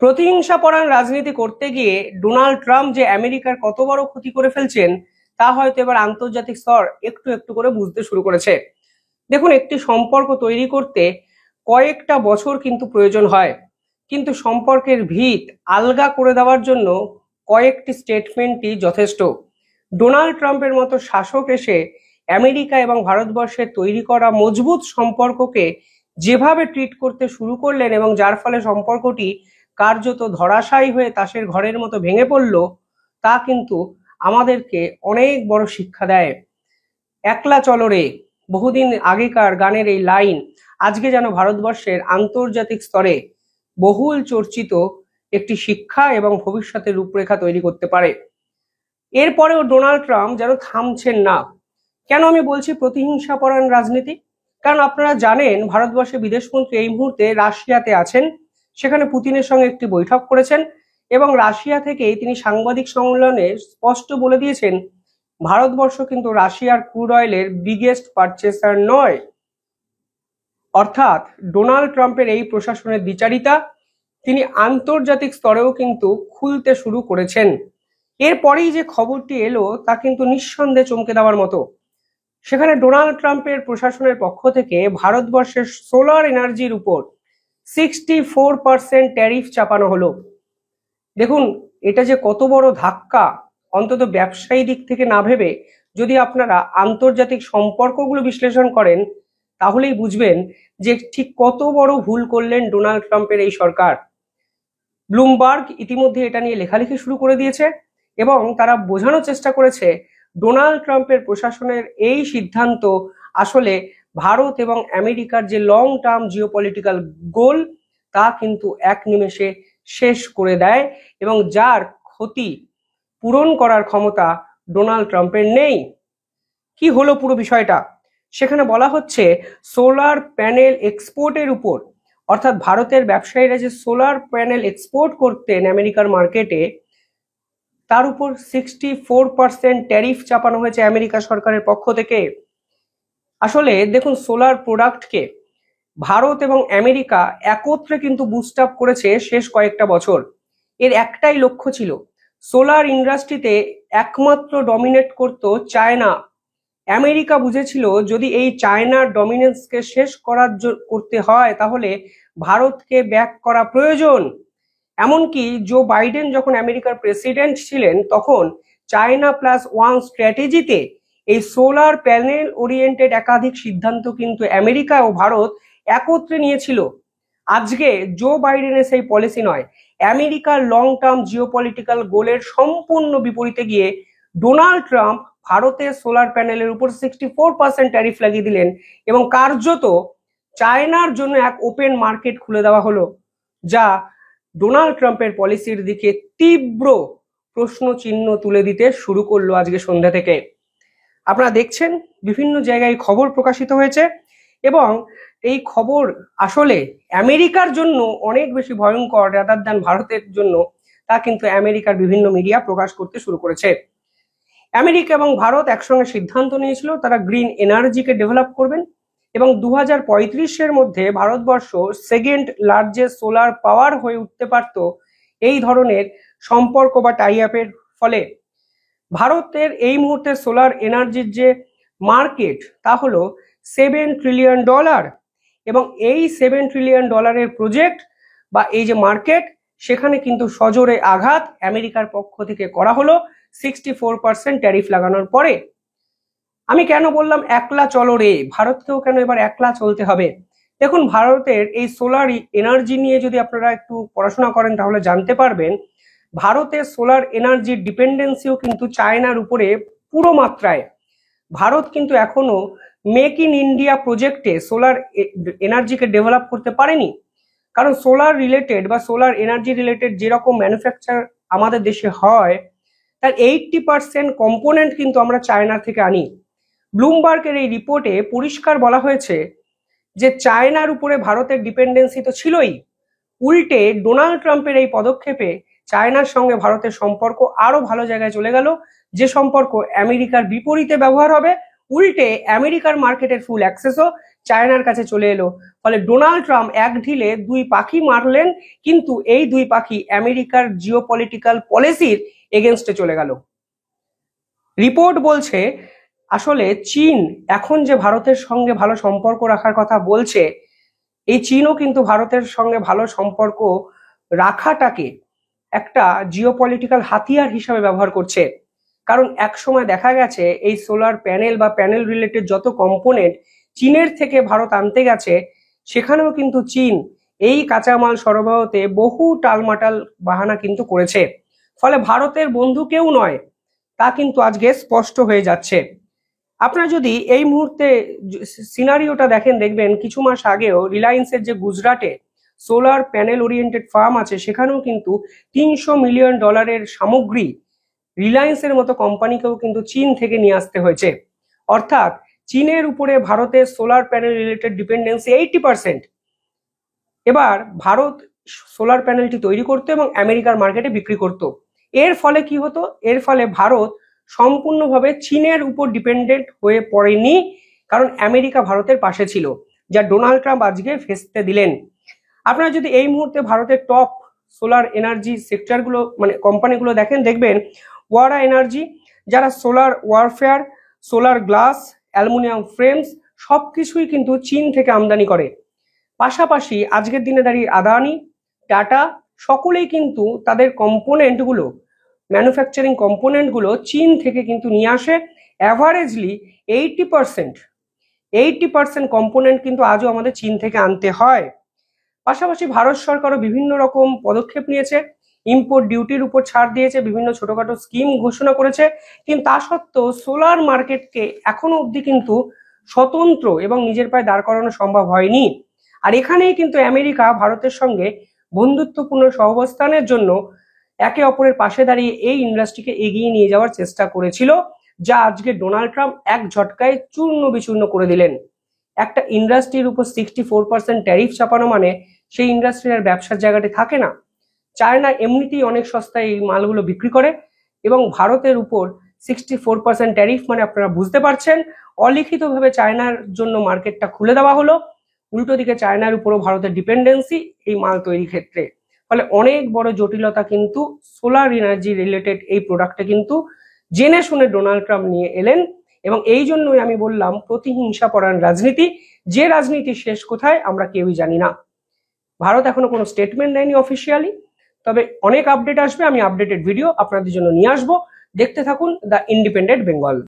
প্রতিহিংসাপরায়ণ রাজনীতি করতে গিয়ে ডোনাল্ড ট্রাম্প যে আমেরিকার কত বড় ক্ষতি করে ফেলছেন তা হয়তো এবার আন্তর্জাতিক স্তর একটু একটু করে বুঝতে শুরু করেছে। দেখুন, একটি সম্পর্ক তৈরি করতে কয়েকটা বছর কিন্তু প্রয়োজন হয়, কিন্তু সম্পর্কের ভিত আলগা করে দেওয়ার জন্য কয়েকটি স্টেটমেন্টই যথেষ্ট। ডোনাল্ড ট্রাম্পের মতো শাসক এসে আমেরিকা এবং ভারতবর্ষের তৈরি করা মজবুত সম্পর্ককে যেভাবে ট্রিট করতে শুরু করলেন এবং যার ফলে সম্পর্কটি কার্যত ধরাশায়ী হয়ে তাসের ঘরের মতো ভেঙে পড়ল, তা কিন্তু আমাদেরকে অনেক বড় শিক্ষা দেয়। একলা চলো রে, বহুদিন আগেকার গানের এই লাইন আজকে যেন ভারতবর্ষের আন্তর্জাতিক স্তরে বহুল চর্চিত একটি শিক্ষা এবং ভবিষ্যতের রূপরেখা তৈরি করতে পারে। এরপরেও ডোনাল্ড ট্রাম্প যেন থামছেন না। কেন আমি বলছি প্রতিহিংসাপরায়ণ রাজনীতি? কারণ আপনারা জানেন ভারতবর্ষের বিদেশমন্ত্রী এই মুহূর্তে রাশিয়াতে আছেন, সেখানে পুতিনের সঙ্গে একটি বৈঠক করেছেন এবং রাশিয়া থেকেই তিনি সাংবাদিক সম্মেলনে স্পষ্ট বলে দিয়েছেন ভারতবর্ষ কিন্তু রাশিয়ার ক্রুড অয়েলের বিগেস্ট পারচেসার নয়। অর্থাৎ ডোনাল্ড ট্রাম্পের এই প্রশাসনের দ্বিচারিতা তিনি আন্তর্জাতিক স্তরেও কিন্তু খুলতে শুরু করেছেন। এরপরেই যে খবরটি এলো তা কিন্তু নিঃসন্দেহে চমকে দেওয়ার মতো। সেখানে ডোনাল্ড ট্রাম্পের প্রশাসনের পক্ষ থেকে ভারতবর্ষের সোলার এনার্জির উপর 64% ট্যারিফ চাপানো হলো। দেখুন, এটা যে কত বড় ধাক্কা, অন্তত ব্যবসায়ী দিক থেকে না ভেবে যদি আপনারা আন্তর্জাতিক সম্পর্কগুলো বিশ্লেষণ করেন তাহলেই বুঝবেন যে ঠিক কত বড় ভুল করলেন ডোনাল্ড ট্রাম্পের এই সরকার। ব্লুমবার্গ ইতিমধ্যে এটা নিয়ে লেখালেখি শুরু করে দিয়েছে এবং তারা বোঝানোর চেষ্টা করেছে ডোনাল্ড ট্রাম্পের প্রশাসনের এই সিদ্ধান্ত আসলে ভারত এবং আমেরিকার যে লং টার্ম জিওপলিটিক্যাল গোল তা কিন্তু এক নিমেষে শেষ করে দেয় এবং যার ক্ষতি পূরণ করার ক্ষমতা ডোনাল্ড ট্রাম্পের নেই। কি হলো পুরো বিষয়টা? সেখানে বলা হচ্ছে সোলার প্যানেল এক্সপোর্টের উপর, অর্থাৎ ভারতের ব্যবসায়ীরা যে সোলার প্যানেল এক্সপোর্ট করতেন আমেরিকার মার্কেটে, তার উপর 64% ট্যারিফ চাপানো হয়েছে আমেরিকা সরকারের পক্ষ থেকে। আসলে দেখুন, সোলার প্রোডাক্টকে ভারত এবং আমেরিকা একত্রে কিন্তু বুস্ট আপ করেছে শেষ কয়েকটা বছর। এর একটাই লক্ষ্য ছিল, সোলার ইন্ডাস্ট্রিতে একমাত্র ডমিনেট করত চায়না। আমেরিকা বুঝেছিল যদি এই চায়নার ডমিনেন্সকে শেষ করতে হয় তাহলে ভারতকে ব্যাক করা প্রয়োজন। এমনকি জো বাইডেন যখন আমেরিকার প্রেসিডেন্ট ছিলেন তখন চায়না প্লাস ওয়ান স্ট্র্যাটেজিতে এই সোলার প্যানেল ওরিয়েন্টেড একাধিক সিদ্ধান্ত কিন্তু আমেরিকা ও ভারত একত্রে নিয়েছিল। আজকে জো বাইডেনের সেই পলিসি নয়, আমেরিকার লং টার্ম জিওপলিটিক্যাল গোলের সম্পূর্ণ বিপরীতে গিয়ে ডোনাল্ড ট্রাম্প ভারতের সোলার প্যানেলের উপর 64% ট্যারিফ লাগিয়ে দিলেন এবং কার্যত চায়নার জন্য এক ওপেন মার্কেট খুলে দেওয়া হলো, যা ডোনাল্ড ট্রাম্পের পলিসির দিকে তীব্র প্রশ্ন চিহ্ন তুলে দিতে শুরু করলো আজকে সন্ধ্যা থেকে। আপনারা দেখছেন বিভিন্ন জায়গায় খবর প্রকাশিত হয়েছে এবং এই খবর আসলে আমেরিকার জন্য অনেক বেশি ভয়ঙ্কর রাদার দ্যান ভারতের জন্য, তা কিন্তু আমেরিকার বিভিন্ন মিডিয়া প্রকাশ করতে শুরু করেছে। আমেরিকা এবং ভারত একসঙ্গে সিদ্ধান্ত নিয়েছিল তারা গ্রিন এনার্জিকে ডেভেলপ করবেন এবং 2035-এর মধ্যে Bharatvarsha second largest solar power হয়ে উঠতে পারত এই ধরনের সম্পর্ক বা টাই আপের ফলে। ভারতের এই মুহূর্তে সোলার এনার্জির যে মার্কেট তা হলো $7 ট্রিলিয়ন এবং এই $7 ট্রিলিয়ন প্রজেক্ট বা এই যে মার্কেট, সেখানে কিন্তু সজোরে আঘাত আমেরিকার পক্ষ থেকে করা হলো 64% ট্যারিফ লাগানোর পরে। আমি কেন বললাম একলা চলো রে, ভারতকেও কেন এবার একলা চলতে হবে? দেখুন, ভারতের এই সোলার এনার্জি নিয়ে যদি আপনারা একটু পড়াশোনা করেন তাহলে জানতে পারবেন ভারতের সোলার এনার্জির ডিপেন্ডেন্সিও কিন্তু চায়নার উপরে পুরো মাত্রায়। ভারত কিন্তু এখনো মেক ইন ইন্ডিয়া প্রজেক্টে সোলার এনার্জিকে ডেভেলপ করতে পারেনি, কারণ সোলার রিলেটেড বা সোলার এনার্জি রিলেটেড যেরকম ম্যানুফ্যাকচার আমাদের দেশে হয় তার 80% কম্পোনেন্ট কিন্তু আমরা চায়না থেকে আনি। ব্লুমবার্গের এই রিপোর্টে পরিষ্কার বলা হয়েছে যে চায়নার উপরে ভারতের ডিপেন্ডেন্সি তো ছিলই, উল্টে ডোনাল্ড ট্রাম্পের এই পদক্ষেপে চায়নার সঙ্গে ভারতের সম্পর্ক আরো ভালো জায়গায় চলে গেল, যে সম্পর্ক আমেরিকার বিপরীতে ব্যবহার হবে উল্টে আমেরিকার মার্কেটের ফুল অ্যাক্সেসও চায়নার কাছে চলে এলো। ফলে ডোনাল্ড ট্রাম্প এক ঢিলে দুই পাখি মারলেন, কিন্তু এই দুই পাখি আমেরিকার জিওপলিটিক্যাল পলিসির এগেনস্টে চলে গেল। রিপোর্ট বলছে আসলে চীন এখন যে ভারতের সঙ্গে ভালো সম্পর্ক রাখার কথা বলছে, এই চীনও কিন্তু ভারতের সঙ্গে ভালো সম্পর্ক রাখাটাকে একটা জিওপলিটিক্যাল হাতিয়ার হিসাবে ব্যবহার করছে। কারণ এক সময় দেখা গেছে এই সোলার প্যানেল বা প্যানেল রিলেটেড যত কম্পোনেন্ট চীনের থেকে ভারত আনতে গেছে, সেখানেও কিন্তু চীন এই কাঁচামাল সরবরাহতে বহু টালমাটাল বাহানা কিন্তু করেছে। ফলে ভারতের বন্ধু কেউ নয়, তা কিন্তু আজকে স্পষ্ট হয়ে যাচ্ছে। আপনারা যদি এই মুহূর্তে সিনারিওটা দেখেন, দেখবেন কিছু মাস আগেও রিলায়েন্সের যে গুজরাটে সোলার প্যানেল ওরিয়েন্টেড ফার্ম আছে, সেখানেও কিন্তু $300 মিলিয়ন সামগ্রী রিলায়েন্সের মতো কোম্পানিকেও কিন্তু চীন থেকে নিয়ে আসতে হয়েছে। অর্থাৎ চীনের উপরে ভারতের সোলার প্যানেল রিলেটেড ডিপেন্ডেন্সি 80%। এবার ভারত সোলার প্যানেলটি তৈরি করতো এবং আমেরিকার মার্কেটে বিক্রি করত। এর ফলে কি হতো? এর ফলে ভারত সম্পূর্ণভাবে চীনের উপর ডিপেন্ডেন্ট হয়ে পড়েনি, কারণ আমেরিকা ভারতের পাশে ছিল, যা ডোনাল্ড ট্রাম্প আজকে ফেসতে দিলেন। আপনারা যদি এই মুহূর্তে ভারতের টপ সোলার এনার্জি সেক্টরগুলো মানে কোম্পানিগুলো দেখেন, দেখবেন ওয়ারা এনার্জি, যারা solar warfare, solar glass, aluminium frames সবকিছুই কিন্তু চীন থেকে আমদানি করে। পাশাপাশি আজকের দিনে দাঁড়িয়ে আদানি, টাটা সকলেই কিন্তু তাদের কম্পোনেন্টগুলো, ম্যানুফ্যাকচারিং কম্পোনেন্টগুলো চীন থেকে কিন্তু নিয়ে আসে। অ্যাভারেজলি 80% কম্পোনেন্ট কিন্তু আজও আমাদের চীন থেকে আনতে হয়। পাশাপাশি ভারত সরকারও বিভিন্ন রকম পদক্ষেপ নিয়েছে, ইম্পোর্ট ডিউটির উপর ছাড় দিয়েছে, বিভিন্ন ছোটখাটো স্কিম ঘোষণা করেছে, কিন্তু তা সত্ত্বেও সোলার মার্কেটকে এখনো অবধি কিন্তু স্বতন্ত্র এবং নিজের পায়ে দাঁড় করানো সম্ভব হয়নি। আর এখানেই কিন্তু আমেরিকা ভারতের সঙ্গে বন্ধুত্বপূর্ণ সহাবস্থানের জন্য একে অপরের পাশে দাঁড়িয়ে এই ইন্ডাস্ট্রিকে এগিয়ে নিয়ে যাওয়ার চেষ্টা করেছিল, যা আজকে ডোনাল্ড ট্রাম্প এক ঝটকায় চূর্ণ বিচূর্ণ করে দিলেন। একটা ইন্ডাস্ট্রির উপর 64% ট্যারিফ চাপানো মানে সেই ইন্ডাস্ট্রির আর ব্যবসার জায়গাটি থাকে না। চায়না এমনিতেই অনেক সস্তায় এই মালগুলো বিক্রি করে, এবং ভারতের উপর 64% ট্যারিফ মানে আপনারা বুঝতে পারছেন, অলিখিতভাবে চায়নার জন্য মার্কেটটা খুলে দেওয়া হলো। উল্টো দিকে চায়নার উপরও ভারতের ডিপেন্ডেন্সি এই মাল তৈরির ক্ষেত্রে। ফলে অনেক বড় জটিলতা কিন্তু সোলার এনার্জি রিলেটেড এই প্রোডাক্টে কিন্তু জেনে শুনে ডোনাল্ড ট্রাম্প নিয়ে এলেন। এবং এই জন্যই আমি বললাম প্রতিহিংসা পরায়ণ রাজনীতি, যে রাজনীতি শেষ কোথায় আমরা কেউই জানি না। ভারত এখনো কোনো স্টেটমেন্ট দেয়নি অফিসিয়ালি, তবে অনেক আপডেট আসবে, আমি আপডেটেড ভিডিও আপনাদের জন্য নিয়ে আসবো। দেখতে থাকুন দ্য ইন্ডিপেন্ডেন্ট বেঙ্গল।